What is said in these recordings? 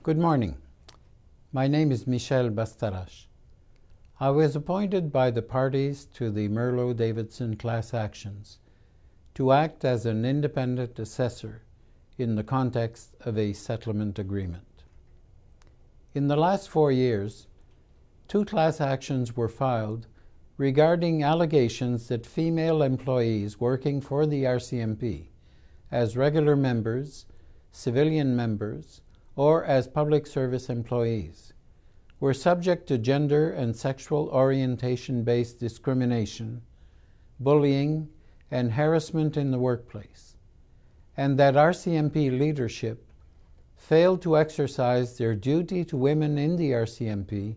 Good morning. My name is Michel Bastarache. I was appointed by the parties to the Merlo Davidson class actions to act as an independent assessor in the context of a settlement agreement. In the last 4 years, 2 class actions were filed regarding allegations that female employees working for the RCMP as regular members, civilian members, or as public service employees were subject to gender and sexual orientation-based discrimination, bullying, and harassment in the workplace, and that RCMP leadership failed to exercise their duty to women in the RCMP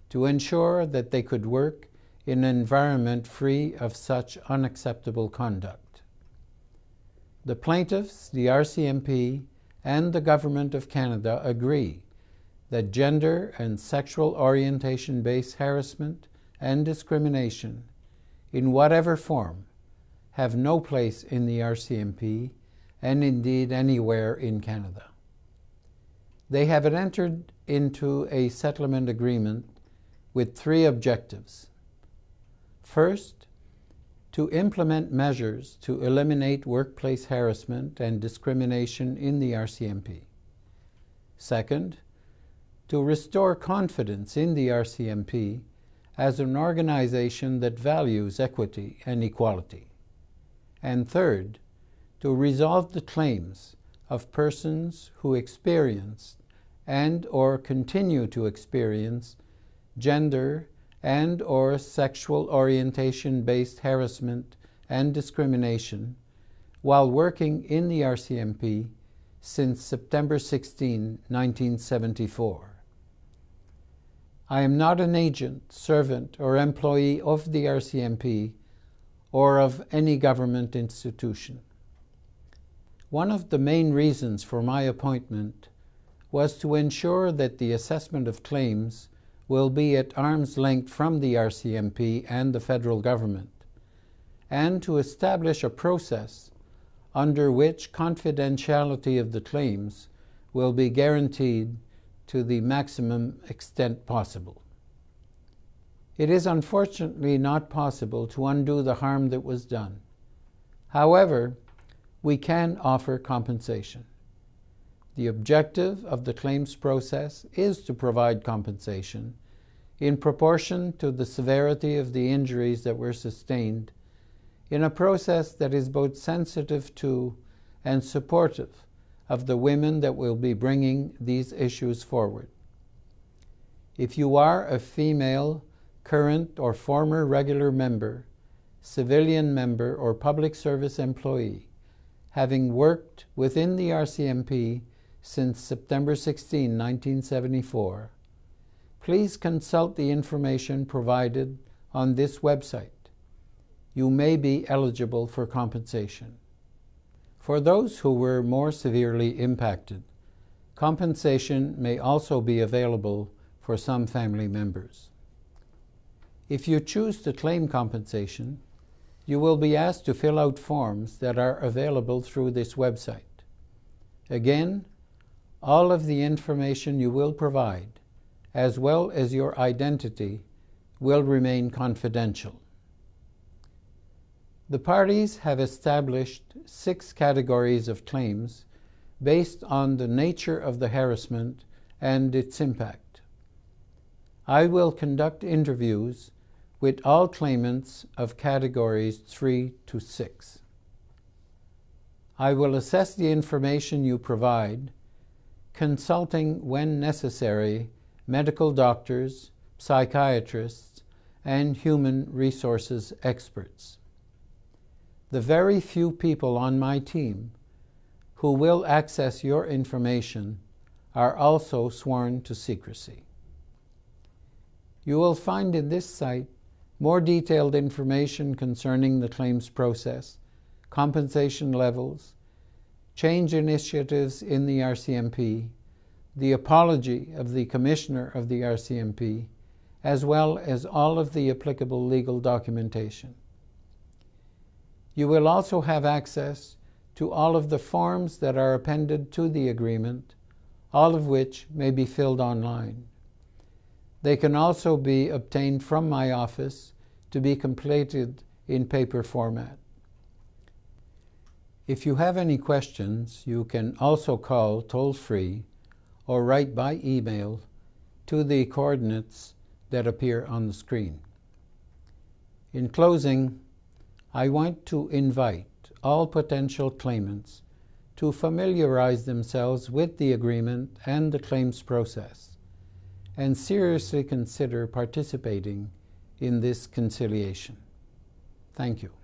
to ensure that they could work in an environment free of such unacceptable conduct. The plaintiffs, the RCMP, and the Government of Canada agree that gender and sexual orientation-based harassment and discrimination, in whatever form, have no place in the RCMP and indeed anywhere in Canada. They have entered into a settlement agreement with 3 objectives. First, to implement measures to eliminate workplace harassment and discrimination in the RCMP. Second, to restore confidence in the RCMP as an organization that values equity and equality. And third, to resolve the claims of persons who experienced and or continue to experience gender and or sexual orientation-based harassment and discrimination while working in the RCMP since September 16, 1974. I am not an agent, servant, or employee of the RCMP or of any government institution. One of the main reasons for my appointment was to ensure that the assessment of claims will be at arm's length from the RCMP and the federal government, and to establish a process under which confidentiality of the claims will be guaranteed to the maximum extent possible. It is unfortunately not possible to undo the harm that was done. However, we can offer compensation. The objective of the claims process is to provide compensation in proportion to the severity of the injuries that were sustained in a process that is both sensitive to and supportive of the women that will be bringing these issues forward. If you are a female, current or former regular member, civilian member, or public service employee, having worked within the RCMP since September 16, 1974, please consult the information provided on this website. You may be eligible for compensation. For those who were more severely impacted, compensation may also be available for some family members. If you choose to claim compensation, you will be asked to fill out forms that are available through this website. Again, all of the information you will provide, as well as your identity, will remain confidential. The parties have established 6 categories of claims based on the nature of the harassment and its impact. I will conduct interviews with all claimants of categories 3 to 6. I will assess the information you provide, consulting when necessary medical doctors, psychiatrists, and human resources experts. The very few people on my team who will access your information are also sworn to secrecy. You will find in this site more detailed information concerning the claims process, compensation levels, change initiatives in the RCMP, the apology of the Commissioner of the RCMP, as well as all of the applicable legal documentation. You will also have access to all of the forms that are appended to the agreement, all of which may be filled online. They can also be obtained from my office to be completed in paper format. If you have any questions, you can also call toll-free or write by email to the coordinates that appear on the screen. In closing, I want to invite all potential claimants to familiarize themselves with the agreement and the claims process, and seriously consider participating in this conciliation. Thank you.